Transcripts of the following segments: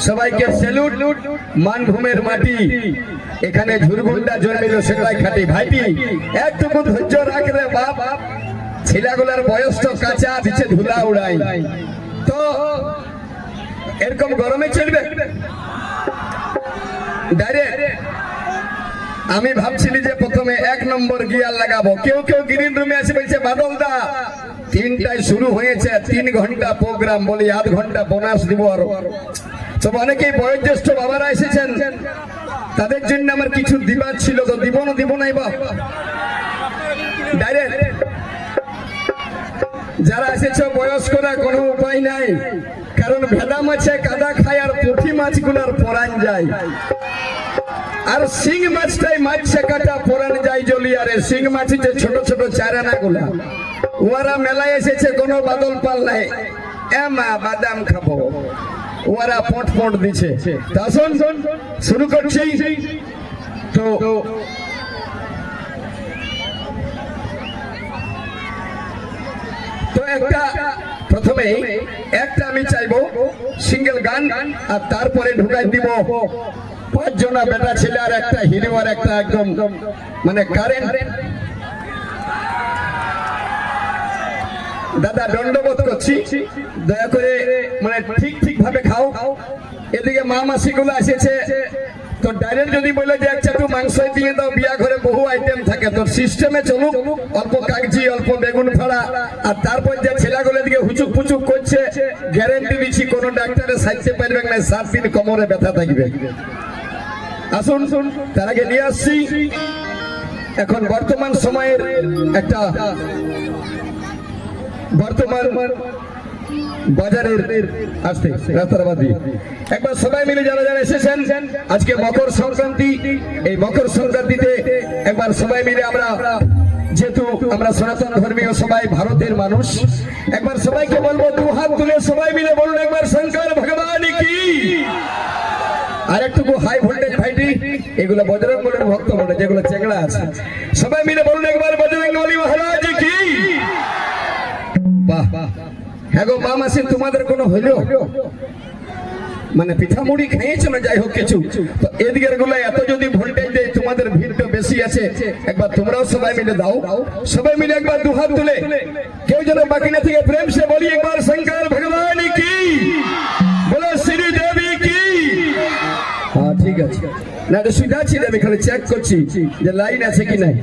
সবাইকে স্যালুট। মানভূমের মাটি, এখানে ঝুরগুন্ডা জন্মিল সেটাই খাটি। ভাইটি একটুকু ধৈর্য রাখ রে বাপ, ছেলেগুলার বয়স তো কাঁচা, দিচ্ছে ধুলা উড়াই। তো এরকম গরমে চলবে ডাইরেক্ট। আমি ভাবছিলি যে প্রথমে 1 নম্বর গিয়ার লাগাবো, কেউ কেউ গ্রিন রুমে এসে বলছে বাদলদা 3টায় শুরু হয়েছে, 3 ঘন্টা প্রোগ্রাম, বলি আধ ঘন্টা বোনাস দিব আরো। সব অনেকেই বয়োজ্যেষ্ঠ বাবারা এসেছেন, তাদের জন্য আমার কিছু দিবার ছিল, তো দিব নাই বাপ ডাইরেক্ট। যারা এসেছ বয়স্করা কোনো উপায় নাই, কারণ ভেদা মাছে কাদা খায় আর পুঁটি মাছগুলার পরান যায়, আর শিং মাছটাই মাছ কাটা পরান যায় জলি। আরে শিং মাছ যে ছোট ছোট চারানা গুলা, ওরা মেলায় এসেছে, কোনো বাদল পাল নাই, এমা বাদাম খাবো, ওরা পট পট দিচ্ছে। তা শোন শুরু করছি। তো একটা প্রথমে একটা আমি চাইবো সিঙ্গেল গান, আর তারপরে ঢুকাই দিব 5 জনা বেটা ছেলে আর একটা হিরো আর একটা একদম মানে কারেন্ট। দাদা দণ্ডবোধ করছি, দয়া করে মানে ঠিক ভাবে খাও। এদিকে মা মাসি গুলো এসেছে, তো ডাইরেক্ট যদি বলে যে এক চাটু মাংস দিয়ে দাও, বিয়া ঘরে বহু আইটেম থাকে, তো সিস্টেমে চলুক, অল্প কাগজি অল্প বেগুন ফাড়া। আর তারপর যে ছেলেগুলো দিকে হুচুক পুচুক করছে, গ্যারেন্টি দিচ্ছি কোনো ডাক্তারে সাইতে পারবে না, 7 দিন কোমরে ব্যথা থাকবে। আসুন তার আগে নিয়ে আসছি এখন বর্তমান সময়ের একটা বর্তমান বাজারের আসতে রাস্তাবাদী। একবার সবাই মিলে যারা যারা এসেছেন, আজকে মকর সংক্রান্তি, এই মকর সংক্রান্তিতে একবার সবাই মিলে আমরা, যেহেতু আমরা সনাতন ধর্মীয় সবাই ভারতের মানুষ, একবার সবাইকে বলবো 2 হাত তুলে সবাই মিলে বলুন একবার শঙ্কর ভগবান কি। আর একটু হাই ভোল্টেজ ভাইটি, এগুলো বজরং বলির ভক্ত বলে, যেগুলো চেংড়া আছে, সবাই মিলে বলুন একবার বজরং বলি মহারাজ কি। বাহ, হ্যাঁ গো মা মাসি, তোমাদের কোনো হইল মানে পিঠা মুড়ি খেয়েছো না, যাই হোক কিছু। তো এদিকের গুলো এত যদি ভোল্টেজ দেয়, তোমাদের ভিড়টা বেশি আছে, একবার তোমরাও সবাই মিলে দাও, সবাই মিলে একবার 2 হাত তুলে, কেউ যেন বাকি না থেকে প্রেম সে বলি একবার শঙ্কর ভগবান কি, বলো শ্রী দেবী কি। হ্যাঁ ঠিক আছে, না তো সুবিধা ছিল, আমি খালি চেক করছি যে লাইন আছে কি নাই।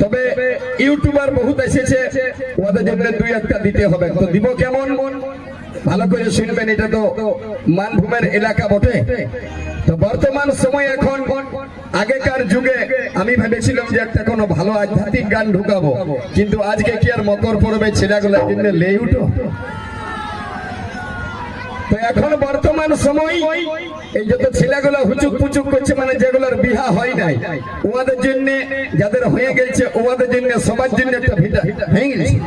তবে ইউটিউবার বহুত এসেছে, ওদের জন্য 2-1টা দিতে হবে, তো দিব কেমন ভালো করে শুনবেন। এটা তো মানভূমের এলাকা বটে। তো বর্তমান সময় এখন, আগেকার যুগে আমি ভেবেছিলাম যে একটা কোনো ভালো আধ্যাত্মিক গান ঢুকাবো, কিন্তু আজকে কি আর মকর পড়বে ছেলেগুলোর জন্য লেই উঠো। তো এখন বর্তমান সময় এই যত ছেলেগুলো হুচুক পুচুক করছে, মানে যেগুলোর বিহা হয় নাই, ওদের জন্য, যাদের হয়ে গেছে ওদের জন্য, সবার জন্য একটা ভিটা হয়ে গেছে।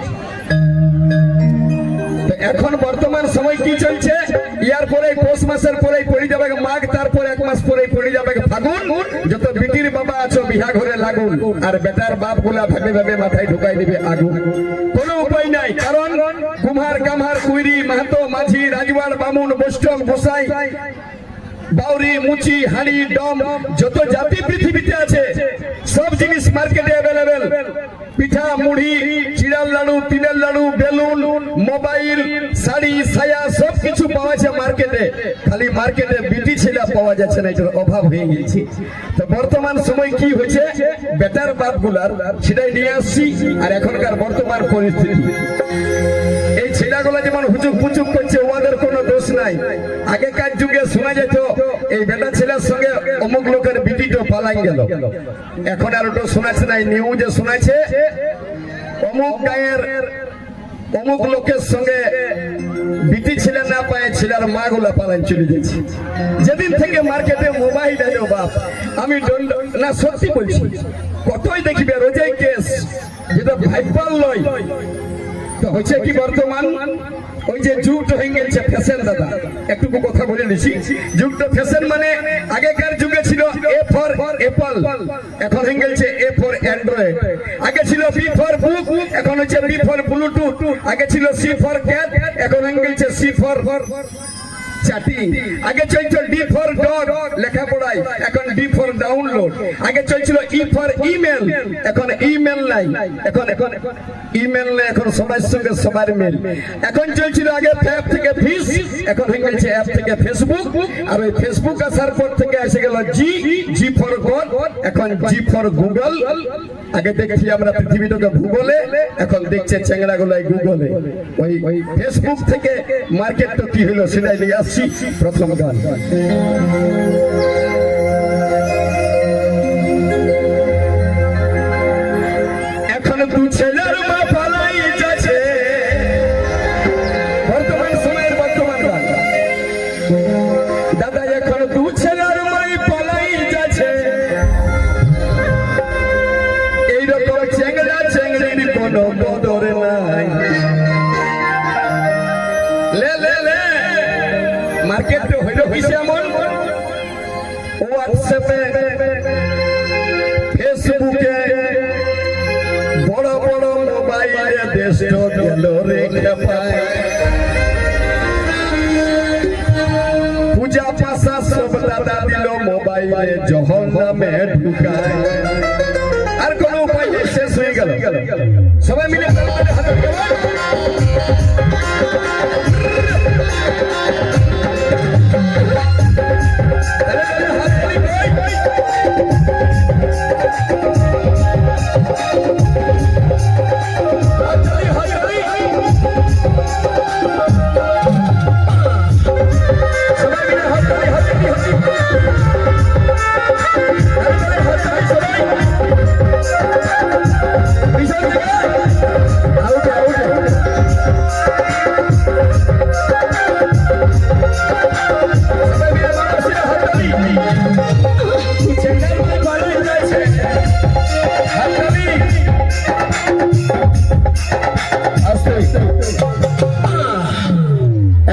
এখন বর্তমান সময় কি চলছে, ইয়ার পরে পৌষ মাসের পরে পড়ে যাবে মাঘ, তারপর 1 মাস পরে পড়ে যাবে ফাগুন। যত বিটির বাবা আছো বিহা ঘরে লাগুন, আর বেটার বাপ গুলা ভাবে ভাবে মাথায় ঢুকাই দিবে আগুন। কোনো উপায় নাই, কারণ কুমার কামার কুইরি মাহাতো মাঝি রাজওয়ার বামুন বৈষ্ণব গোসাই বাউরি মুচি হাড়ি ডম, যত জাতি পৃথিবীতে আছে সব জিনিস মার্কেটে অ্যাভেলেবেল। পিঠা মুড়ি চিড়ার লাড়ু তিলের লাড়ু বেলুন মোবাইল শাড়ি সায়া সব কিছু পাওয়া যায় মার্কেটে, খালি মার্কেটে বিটি ছেলে পাওয়া যাচ্ছে না, এটার অভাব হয়ে গেছে। তো বর্তমান সময় কি হয়েছে, বেটার বাপ গুলার সেটাই নিয়ে আসছি। আর এখনকার বর্তমান পরিস্থিতি, এই ছেলেগুলা যেমন হুচুক পুচুক করছে, ওদের কোনো দোষ নাই। আগেকার যুগে শোনা যেত এই বেটা ছেলের সঙ্গে অমুক লোকের বিটিটো পালাই গেল, এখন আর ওটা শোনাচ্ছে নাই, নিউজে শোনাচ্ছে অমুক গায়ের অমুক লোকের সঙ্গে বিটি ছেলে না পায়, ছেলের মা গুলা পালাই চলে যাচ্ছে। যেদিন থেকে মার্কেটে মোবাইল এলো বাপ, আমি না সত্যি বলছি, কতই দেখবে রোজাই কেস, যেটা ভাইপাল লয়। তো হচ্ছে কি বর্তমান ওই যে যুগটা হয়ে গেছে ফ্যাশন। দাদা একটু কথা বলে নিছি, যুগটা ফ্যাশন মানে আগেকার যুগে ছিল এ ফর অ্যাপল, এখন হয়ে গেছে এ ফর অ্যান্ড্রয়েড। আগে ছিল বি ফর বুক, এখন হচ্ছে বি ফর ব্লুটুথ। আগে ছিল সি ফর ক্যাট, এখন হয়ে গেছে সি ফর চ্যাটিং। আগে চলছিল ডি ফর ডগ লেখাপড়ায়, এখন ডি ফর ডাউনলোড। আগে চলছিল ই ফর ইমেল, এখন ইমেল নাই, এখন এখন ইমেল নাই, এখন সবার সঙ্গে সবার মেল। এখন চলছিল আগে অ্যাপ থেকে ফিস, এখন হয়ে গেছে অ্যাপ থেকে ফেসবুক। আর ওই ফেসবুক আসার পর থেকে এসে গেল জি, জি ফর গড, এখন জি ফর গুগল। আগে দেখছি আমরা পৃথিবীটাকে ভূগোলে, এখন দেখছে চ্যাংড়া গুলাই গুগলে। ওই ফেসবুক থেকে মার্কেটটা কি হলো সেটাই নিয়ে আসছি প্রথম গান। এখন দু ছেলের মা পালাই যাচ্ছে, বর্তমান সময়ের বর্তমান গান। দাদা এখন দু ছেলের মাই পালাই যাচ্ছে, এইরকম চ্যাংড়া চ্যাংড়ির কোনো বদর নাই। মার্কেট হইল হইছে এমন, হোয়াটসঅ্যাপে ফেসবুকে বড় বড় মোবাইলে দেশ গেল রেখে পায়। পূজা পাশা সব দাদা দিল মোবাইলে জহন্নামে ঢুকায়। আর কোনো উপায় নেই, শেষ হয়ে গেল। সবাই মিলে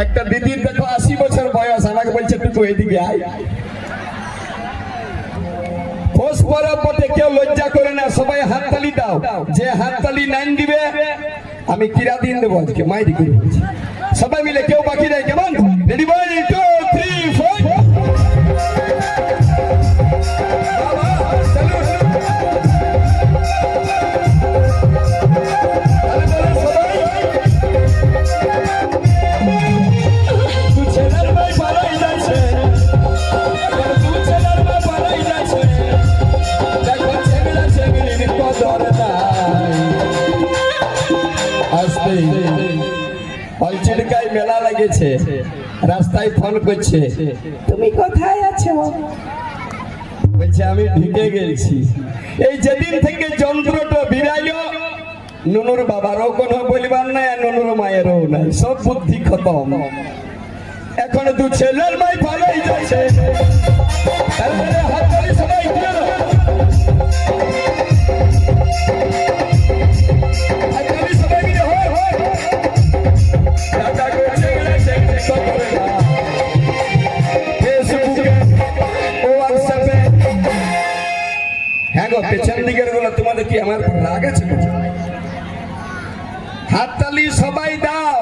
একটা দিদির দেখো 80 বছর বয়স, আমাকে বলছে টুকু এদিকে আয়। খোঁজ পড়া পথে কেউ লজ্জা করে না, সবাই হাততালি দাও। যে হাততালি নাইন দিবে আমি কিরা দিন দেবো আজকে মাইরি করে। সবাই মিলে কেউ বাকি নেই, কেমন? রেডি বল 2 3 4। মেলা লাগেছে, রাস্তায় ফোন করছে, তুমি কোথায় আছো? বলছে আমি ঢুকে গেছি। এই যেদিন থেকে যন্ত্রটা বিরাইল, নুনুর বাবারও কোনো বলবার নাই, আর নুনুর মায়েরও নাই, সব বুদ্ধি খতম। এখন দু ছেলের মাই ভালোই যাচ্ছে। সবাই পেছন দিকের গুলো তোমাদের কি আমার রাগ আছে? হাততালি সবাই দাও।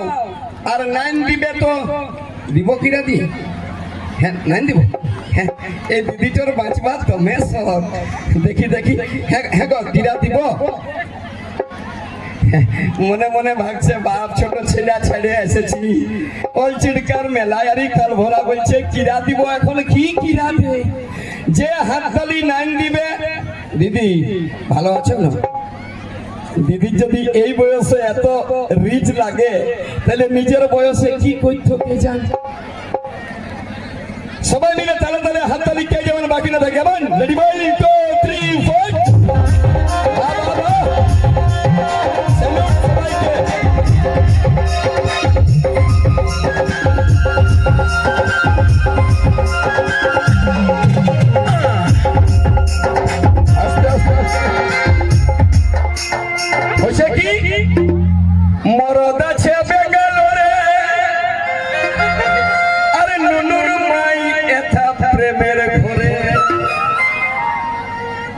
আর নাইন দিবে তো দিব, কিরা দি? হ্যাঁ নাইন দিব। হ্যাঁ এই দিদিটার বাঁচবার তো মেস দেখি দেখি। হ্যাঁ গো কিরা দিব? মনে মনে ভাবছে বাপ ছোট ছেলে ছেড়ে এসেছি, ওই চিড়কার মেলায় আর কাল ভরা বলছে কিরা দিব। এখন কি কিরা দেবে? যে হাততালি নাইন দিবে। দিদি ভালো আছো না? দিদির যদি এই বয়সে এত রিচ লাগে, তাহলে নিজের বয়সে কি করতে কে জান। সবাই মিলে তালে তালে হাততালি কে যেমন বাকি না থাকে। রেডি বল 2 3 4। মরদ আছে বেঙ্গালোরে, আরে নুনুর মাই এথা প্রেমের ঘরে।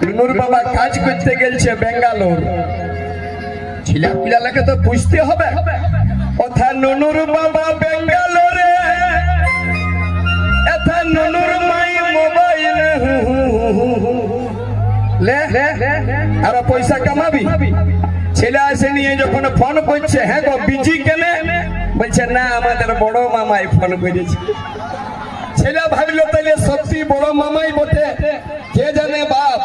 নুনুর বাবা কাজ করতে গেছে বেঙ্গালোর, ছিলা পিলাকে তো বুঝতে হবে কথা। নুনুর বাবা বেঙ্গালোরে পয়সা কামাবি। ছেলে আসে নিয়ে যখন ফোন করছে, হ্যাঁ গো বিজি কেনে, বলছে না আমাদের বড় মামাই ফোন করেছে। ছেলে ভাবলো তাইলে সত্যি বড় মামাই বটে, কে জানে বাপ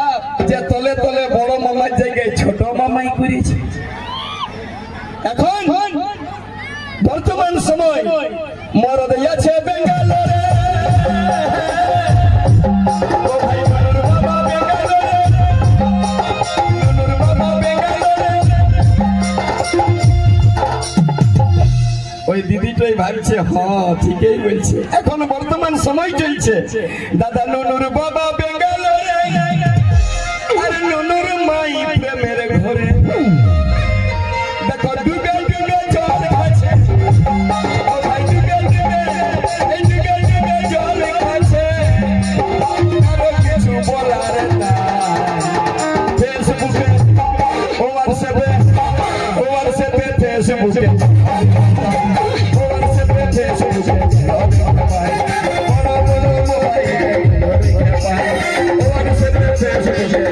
যে তলে তলে বড় মামার জায়গায় ছোট মামাই করেছে। এখন বর্তমান সময় মরদ আছে বেঙ্গালোরে, ও ভাই নুনুর বাবা বেঙ্গালোরে, নুনুর বাবা বেঙ্গালোরে। ওই দিদিটাই ভাবছে হ্যাঁ ঠিকই বলছে। এখন বর্তমান সময় চলছে, দাদা নুনুর বাবা বেঙ্গালোরে, আর নুনুর মাই প্রেমের ঘরে। দেখো ডুবে ডুবে জল খাচ্ছে, ও ভাই ডুবে ডুবে, এই ডুবে ডুবে জল খাচ্ছে, কারো কিছু বলার না। ফেসবুকে ও হোয়াটসঅ্যাপে, ও হোয়াটসঅ্যাপে ফেসবুকে, ও হোয়াটসঅ্যাপে ফেসবুকে বড় বড় মোবাইল দেখে পায়, ও হোয়াটসঅ্যাপে ফেসবুকে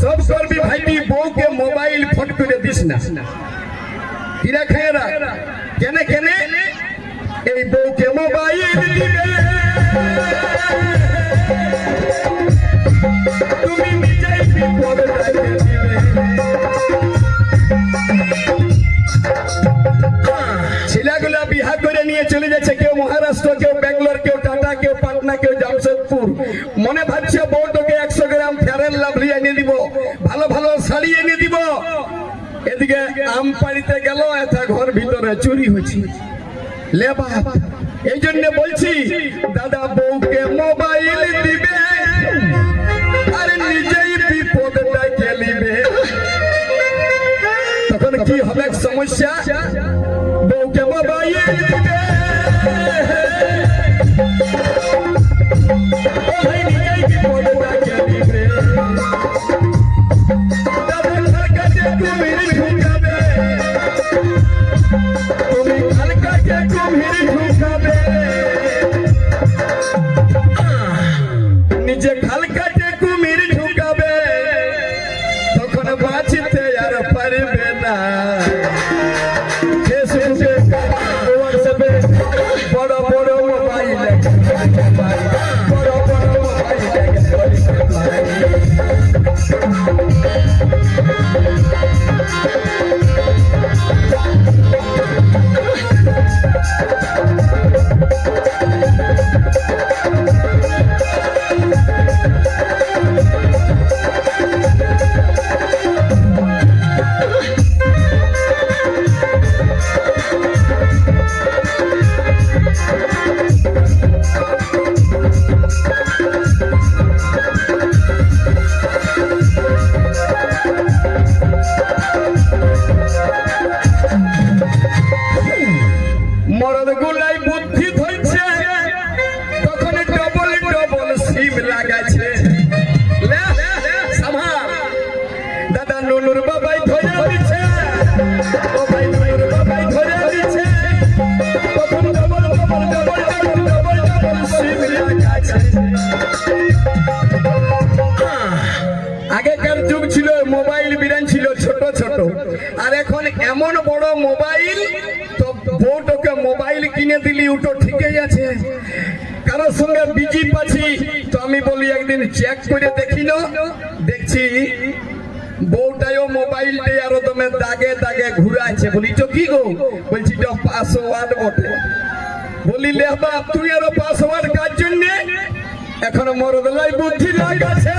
সব করবি ভাইটি, বউকে মোবাইল ফট করে দিস না। কিরা খায়রা কেনে কেনে এই বউকে মোবাইল দিবে, তুমি নিজেই বিপদ লাগিয়ে দিবে। ছেলেগুলা বিহা করে নিয়ে চলে যাচ্ছে, কেউ মহারাষ্ট্র, কেউ ব্যাঙ্গালোর, কেউ টাটা, কেউ পাটনা, কেউ জামশেদপুর। মনে ভাবছে বউটাকে 100 গ্রাম ফেয়ারেন লাভলি এনে দিব, ভালো ভালো শাড়ি এনে দিব। এদিকে আম পাড়িতে গেল, এটা ঘর ভিতরে চুরি হয়েছে। লে বাপ, এই জন্য বলছি দাদা বউকে মোবাইল দিবে আর নিজেই বিপদ ডেকে নিবে। তখন কি হবে সমস্যা? বউকে মোবাইল দিবে, ও ভাই নিজেই বিপদ ডেকে নিবে। দাদার কাছে কুমির ঢুকাবে, তুমি কার কাছে কুমির ঢুকাবে, নিজে খাল কাছে কুমির ঢুকাবে, তখন বাঁচতে আর পারবে না। ফেসবুকে হোয়াটসঅ্যাপে বড় বড় মোবাইল, বড় বড় মোবাইল মরদ গুলাই বুদ্ধি ধরছে, তখন ডবল ডবল সিম লাগাচ্ছে। দাদা নুনুর বাবাই ধরে দিচ্ছে, ও ভাই নুনুর বাবাই ধরে দিচ্ছে, তখন double double double double double double সিম লাগাচ্ছে। আগেকার যুগ ছিল মোবাইল বিরান ছিল ছোট ছোট, আর এখন এমন বড় মোবাইল, তো বউটাকে মোবাইল কিনে দিলি ওটা ঠিকই আছে, কারোর সঙ্গে বিজি পাচ্ছি। তো আমি বলি একদিন চেক করে দেখি না, দেখছি বউটাও মোবাইলটাই আরো তুমি দাগে দাগে ঘুরাচ্ছে। বলি তো কি গো? বলছি তো পাসওয়ার্ড বটে। বলি লে বাপ তুই আরো পাসওয়ার্ড কার জন্য? এখন মরদলাই বুদ্ধি লাগাছে,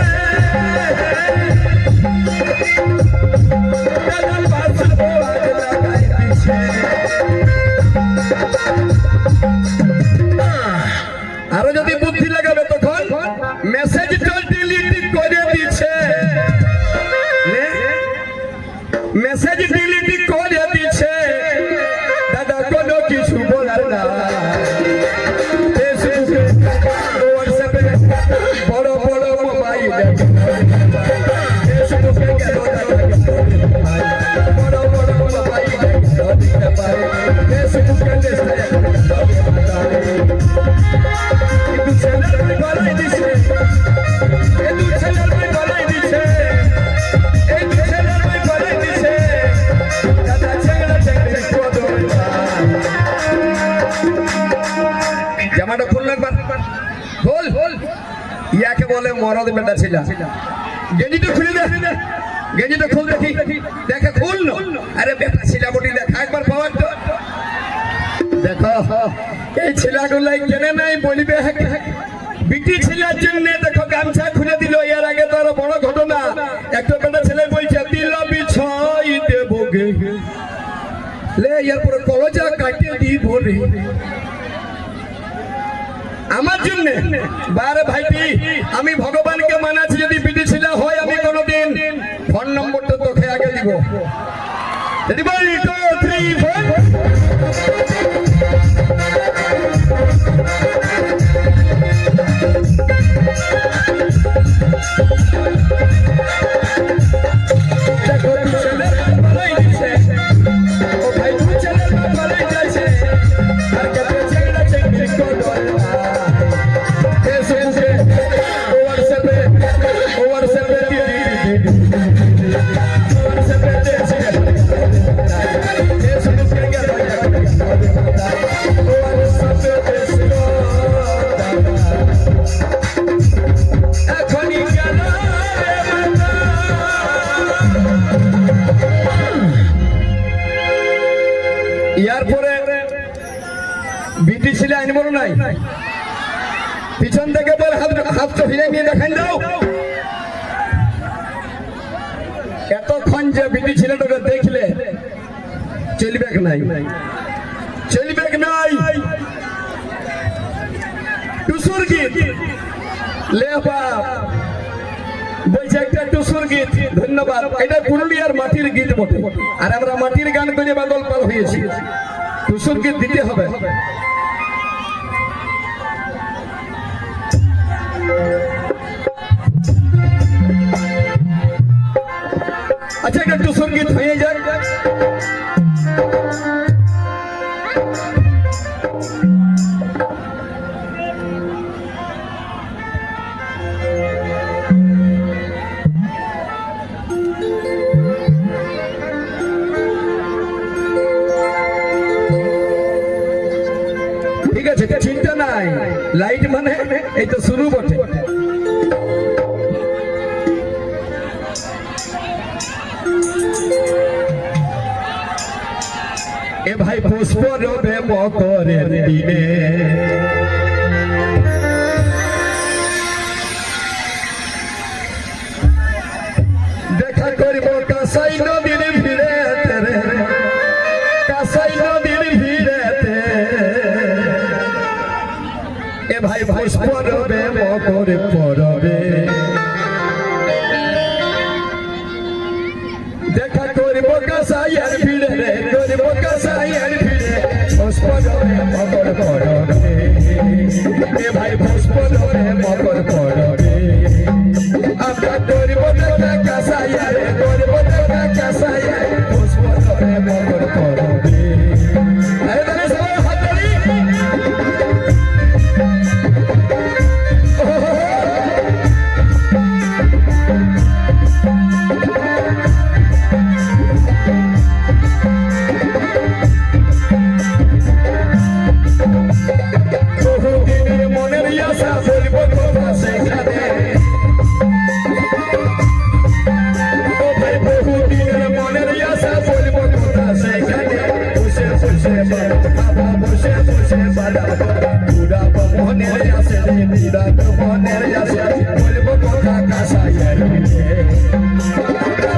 আরো যদি বুদ্ধি লাগাবে তখন মেসেজটা ডিলিট করে দিচ্ছে, মেসেজ ডিলিট করে দিচ্ছে। মরদ বেটা ছিল গেঞ্জিটা খুলে দে গেঞ্জিটা খুল দেখি দেখে খুল আরে বেটা ছিল বটি দেখা একবার পাওয়ার তো দেখো এই ছেলেগুলাই কেনে নাই বলিবে বিটি ছেলের জন্য দেখো গামছা খুলে দিল এর আগে তো আরো বড় ঘটনা একটা বেটা ছেলে বলছে দিল বিছাই দেবো গে লে এরপরে কলজা কাটিয়ে দিব রে আমার জন্য বারে ভাইটি আমি ভগবানকে মানাছি যদি বিটি ছেলে হয় আমি কোনোদিন ফোন নম্বরটা তোকে আগে দিব যদি বলি 2 3 এরপরে বিটি ছেলে আইন বড় নাই পিছন থেকে বল হাত তো ফিরে নিয়ে দেখান দাও এতক্ষণ যে বিটি ছেলেটাকে দেখলে চলবে নাই টুসুর গীত লে বাপ বলছে একটা টুসুর গীত ধন্যবাদ এটা পুরুলিয়ার মাটির গীত বটে আর আমরা মাটির গান করে বাদল পাল হয়েছি টুসুর গীত দিতে হবে আচ্ছা একটা টুসুর গীত হয়ে যায় ঠিক আছে চিন্তা নাই লাইট মানে এই তো শুরু বটে এ ভাই পুষ্প রবে মকরের দিনে দেখা করিব কাসাই নদীর ভিড়ে কাসাই নদীর ভিড়ে এ ভাই পুষ্প রবে মকরে পরবে দেখা করিব কাসাইয়ের ভিড়ে করিব কাসাইয়ের ভিড়ে পুষ্প রবে মকর পরবে এ ভাই পুষ্প রবে মকর পরবে আমরা করিব দেখা কাসাইয়ের করিব দেখা কাসাইয়ের পুষ্প রবে মকর পরবে আরে তাহলে সবাই হাত তালি বহুদিনের মনের আশা বলবো কথা সেখানে ও ভাই বহুদিনের মনের আশা বলবো কথা সেখানে বসে বসে বাবা বসে বসে বাবা পুরা মনের আসে পুরা মনের আসে বলবো কথা কাসাইয়ের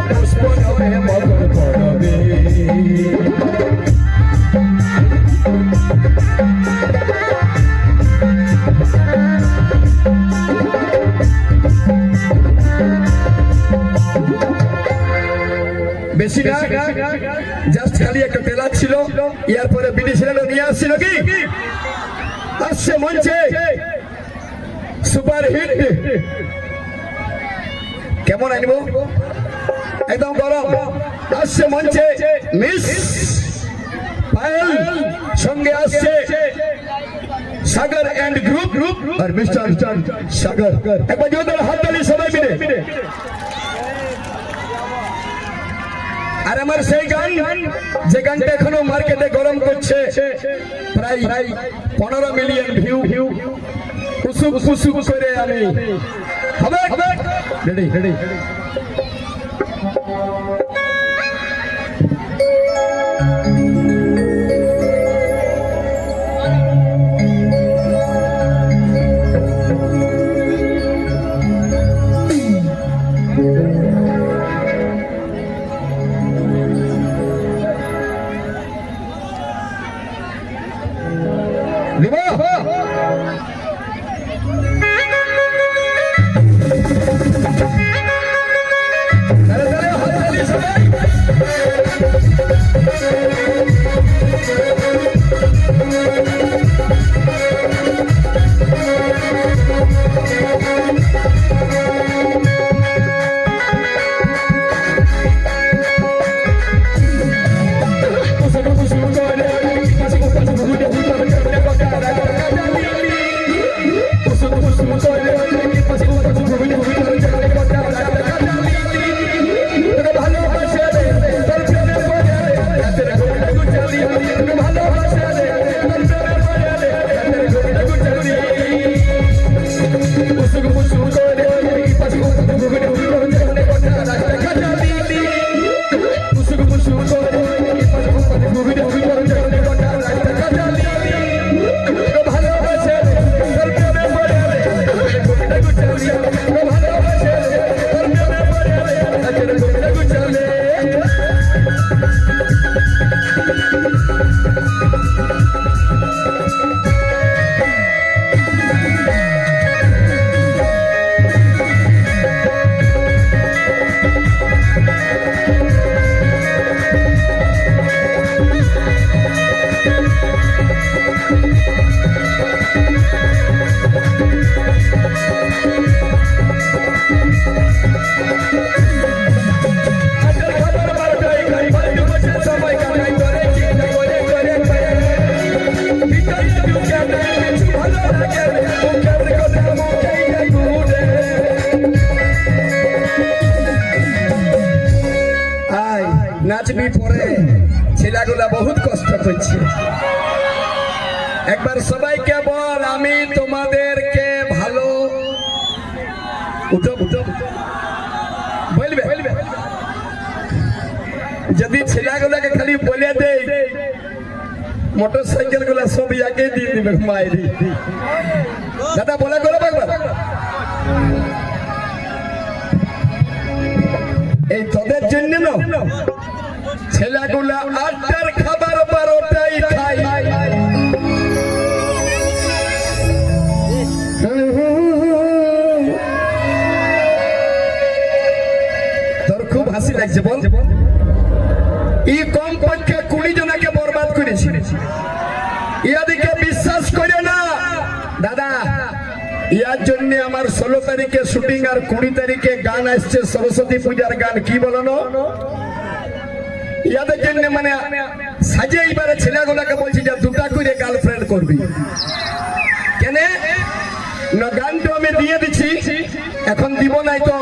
পুষ্প রবে মকর পরবে বেশি না জাস্ট খালি একটা টেলার ছিল এরপরে বিটি ছেলে নিয়ে আসছিল কি আসছে মঞ্চে সুপার হিট কেমন আনব একদম গরম আসছে মঞ্চে মিস পায়েল সঙ্গে আসছে সাগর এন্ড গ্রুপ আর মিস্টার সাগর একবার জোরদার হাত তালি সবাই মিলে আর আমার সেই গান যে গানটা এখনো মার্কেটে গরম করছে প্রায় 15 মিলিয়ন ভিউ কুসুম কুসুম করে আমি রেডি রেডি দিব নাচবি পরে ছেলেগুলা বহুত কষ্ট করছে একবার সবাইকে বল আমি তোমাদেরকে ভালো উঠো উঠো বলবে যদি ছেলেগুলাকে খালি বলে দেই মোটরসাইকেল গুলা সব আগে দিয়ে দিবে মায়েরি দাদা বলে করো একবার এই তোদের জন্য না ছেলেগুলা 8টার খাবার 12টাই খায় তোর খুব হাসি লাগছে বল ই কম পক্ষে 20 জনকে বরবাদ করেছে ইয়াদিকে বিশ্বাস করে না দাদা ইয়ার জন্য আমার 16 তারিখে শুটিং আর 20 তারিখে গান আসছে সরস্বতী পূজার গান কি বলো না ইয়াদের জন্য মানে সাজে এইবারে ছেলেগুলাকে বলছি যে 2টা করে গার্লফ্রেন্ড করবি কেন না গানটা আমি দিয়ে দিচ্ছি এখন দিব নাই তো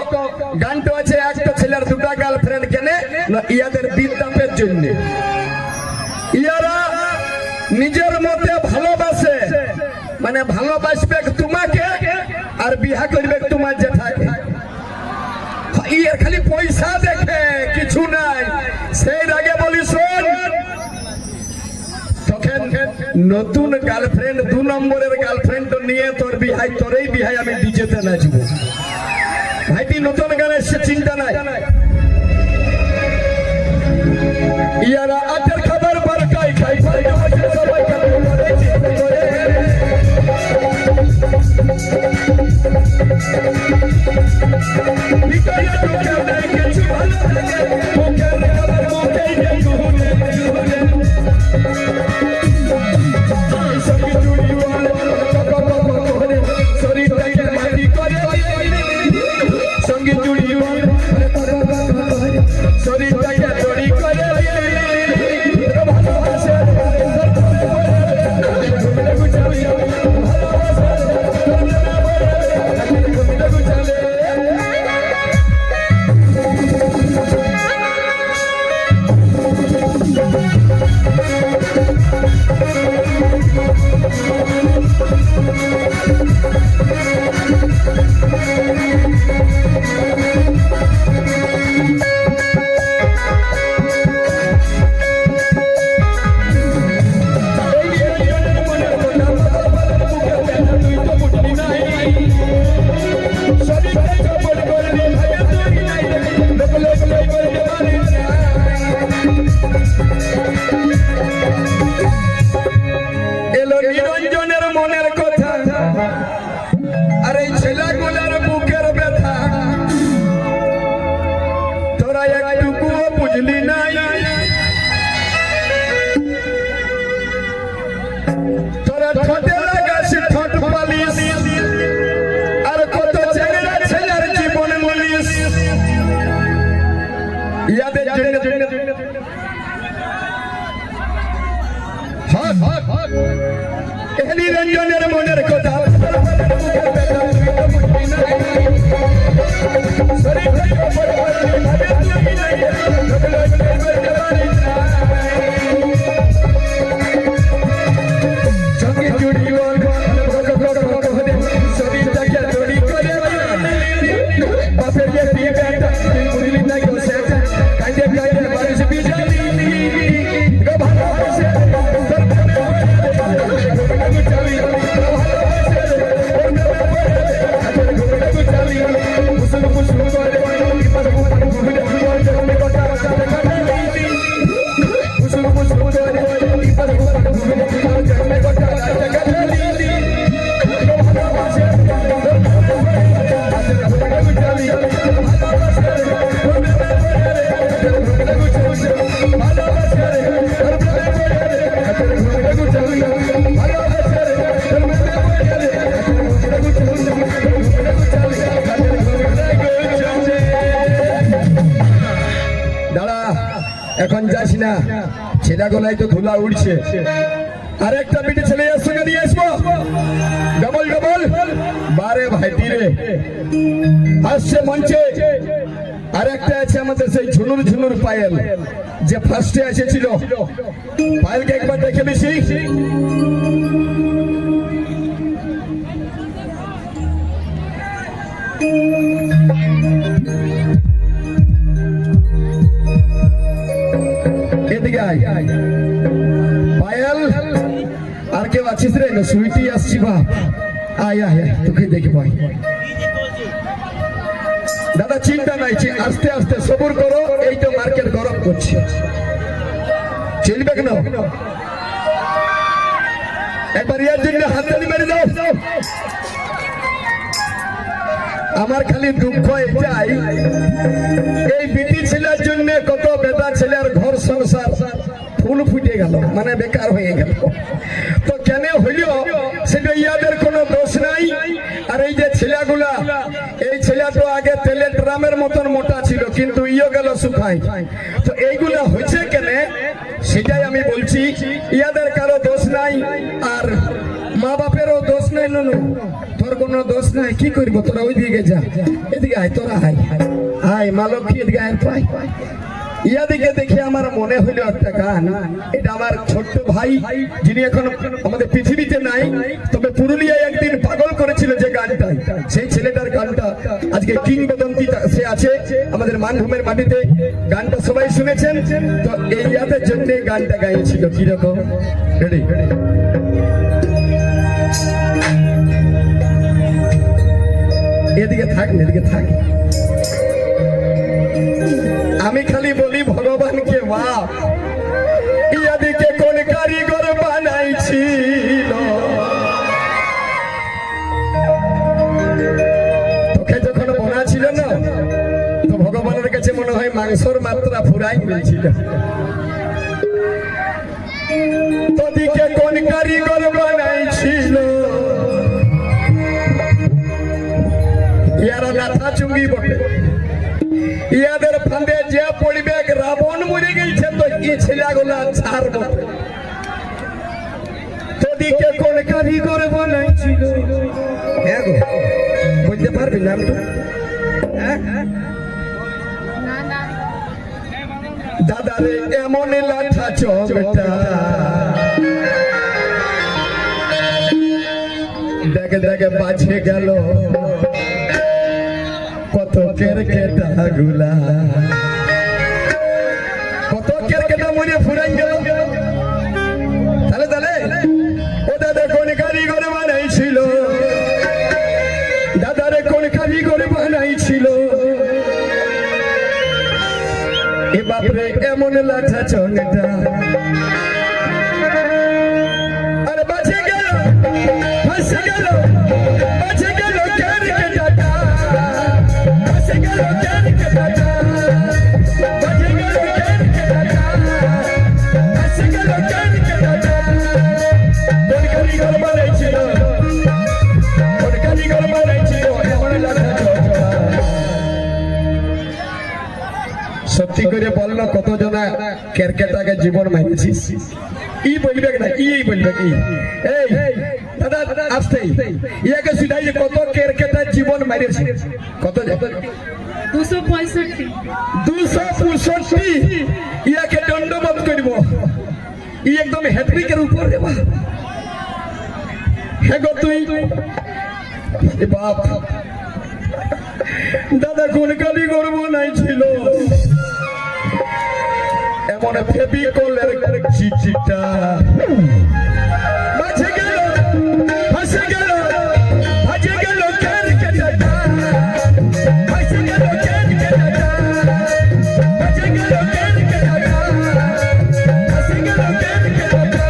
গানটা আছে একটা ছেলের 2টা গার্লফ্রেন্ড কেন না ইয়াদের বিদ্যাপের জন্য ইয়ারা নিজের মধ্যে ভালোবাসে মানে ভালোবাসবে তোমাকে আর বিয়া করবে তোমার জেঠাকে ইয়ার খালি পয়সা দেখে কিছু নাই সেই আগে বলি শোন তখন নতুন গার্লফ্রেন্ড 2 নম্বরের গার্লফ্রেন্ড নিয়ে তোর বিহাই তোরই বিহাই আমি ডিজেতে নাচবো ভাইটি নতুন গান এসে চিন্তা নাই ইয়ারা 8টার খাবার 12টাই খাই সবাই জন্য এলি রঞ্জনের মনের কথা এখন যাস না, ছেলে গলায় তো ধুলা উঠছে। আর একটা পিঠে ছেলে এর সঙ্গে নিয়ে আসবো, ডবল ডবল বারে ভাইটি রে আসছে মঞ্চে। আর একটা আছে আমাদের সেই ঝুনুর ঝুনুর পায়েল, যে ফার্স্টে এসেছিল। পায়েলকে একবার দেখে বেশি পায়েল। আর কেউ আছিস রে? সুইটি আসছি বা আয় আয় আয়, তোকে দেখি ভাই। দাদা চিন্তা নাই, আস্তে আস্তে সবুর করো, এই তো মার্কেট গরম করছে, চলবে কেন? একবার ইয়ার জন্য হাততালি মেরে দাও। আমার খালি দুঃখ এটাই, এই বিটি ছেলের জন্য কত বেটা ছেলের ঘর সংসার ফুল ফুটে গেল, মানে বেকার হয়ে গেল। তো কেন হইল সেটা ইয়াদের কোনো দোষ নাই। আর এই যে ছেলেগুলা, এই ছেলেটা আগে তেলের ড্রামের মতন মোটা ছিল, কিন্তু ইয়ে গেল শুকাই। তো এইগুলা হয়েছে কেন সেটাই আমি বলছি। ইয়াদের কারো দোষ নাই, আর মা বাপেরও দোষ নাই। নুনু তোর কোনো দোষ নাই, কি করবো? তোরা ওই দিকে যা, এদিকে আয়, তোরা আয় আয় মা লক্ষ্মী, এদিকে আয় পাই। ইয়াদিকে দেখে আমার মনে হইল একটা গান। এটা আমার ছোট্ট ভাই, যিনি এখন আমাদের পৃথিবীতে নাই, তবে পুরুলিয়ায় একদিন পাগল করেছিল যে গানটা, সেই ছেলেটার গানটা আজকে কিংবদন্তি সে আছে আমাদের মানভূমের মাটিতে। গানটা সবাই শুনেছেন তো, এই ইয়াদের জন্য গানটা গাইছিল। কিরকম? রেডি? এদিকে থাক, এদিকে থাক। আমি খালি বলি ভগবানকে বাপ, ইয়াদিকে কোন কারিগর বানাইছিল? তোকে যখন বোনা ছিল না, তো ভগবানের কাছে মনে হয় মাংসর মাত্রা ফুরাই গেছিল। তোদিকে কোন কারিগর বানাইছিল? ইয়ারা নাথা চুঙ্গি বটে, ইয়াদের ফাঁদে যে পড়বে রাবণ মরে গেছে, তো এই ছেলেগুলা ছাড় বটে। তোদিকে কোন কারিগর বানাইছিল? হ্যাঁ গো, বুঝতে পারবি নাম তো? দাদারে এমন লাঠা চোখটা, দেখে দেখে বাঁচে গেল কত কেরকেটা গুলা, কত কেরকেটা মরে ফুরাই গেল। তাহলে তাহলে ও দাদা কোন কারিগর বানাইছিল? দাদারে কোন কারিগর বানাইছিল? এ বাপরে এমন লাঠা চোখটা, আরে বাঁচে গেল, ফাঁসে গেল, বাঁচে গেল কেরকেটাটা, ফাঁসে গেল কেরকেটাটা, বাঁচে গেল কেরকেটাটা, ফাঁসে গেল কেরকেটাটা। কোন কারিগর বানাইছিল? কোন কারিগর বানাইছিল এমন লাঠা চোখটা? সত্যি করে বললো কত জনা কেরকেটাকে জীবন মারিছিস ই বলবে না ই বলবে কি এই দাদা আসতে ইয়াকে শুনাই যে কত কেরকেটা জীবন মারিছে কত 265 265 ইয়াকে দণ্ডবোধ করব ই একদম হ্যাট্রিকের উপর দেবা হেগো তুই বাপ দাদা কোন কালি করবো নাই ছিল এমন ফেবিকলের চিঠিটা বাঁচে গেল ফাঁসে গেল ভাজে গেল কেরকেটাটা ফাঁসে গেল কেরকেটাটা ভাজে গেল কেরকেটাটা ফাঁসে গেল কেরকেটাটা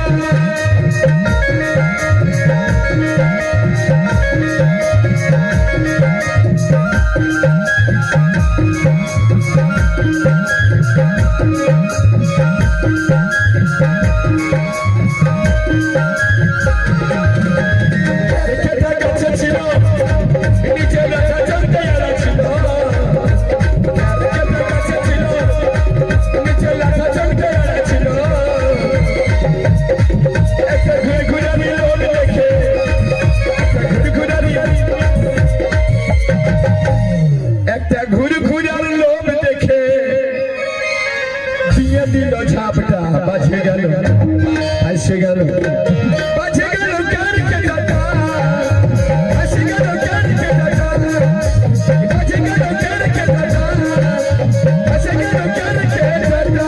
একটা ঘুরঘুরার লোভ দেখে দিয়ে দিল ঝাপটা বাজে গেল আসে গেল বাজে গেল কেরকেটাটা আসে গেল কেরকেটাটা বাজে গেল কেরকেটাটা আসে গেল কেরকেটাটা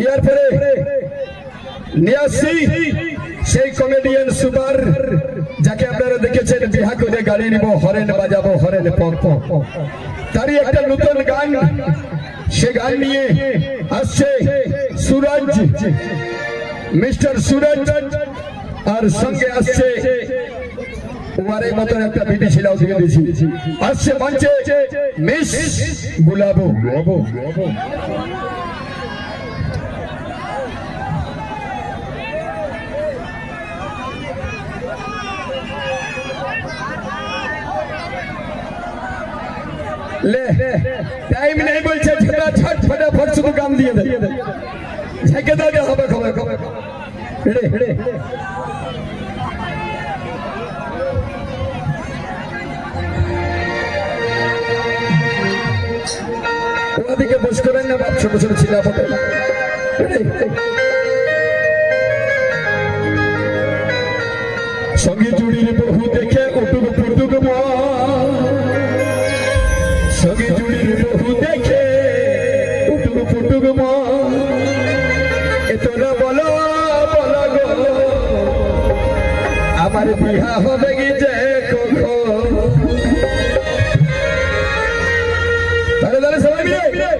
ইয়ার পরে নিয়াসি সেই কমেডিয়ান সুপার যাকে আপনারা দেখেছেন বিহা করে গাড়ি নিব হরেন বাজাবো হরেন পক পক তারই একটা নতুন গান সে গান নিয়ে আসছে সুরজ মিস্টার সুরজ আর সঙ্গে আসছে উমারের মতন একটা বিটি ছিলাও দিয়ে দিয়েছি আসছে মঞ্চে মিস গুলাবো ले टाइम नहीं बोलছে ঝটা ছট ফটাফট শুধু গান দিয়ে দে ঝেকে দাও হবে খবর খবর হেড়ে হেড়ে ওদিকে বস করেন না বাপ ছোট ছোট ছিল আপতে সঙ্গে জুড়ির বহু দেখে উটুক পুটুক মা সঙ্গে জুড়ির বহু দেখে উটুক পুটুক মা এতরা বলো বলো গো আমার বিহা হবে কি যে কখন তাহলে সবাই মিলে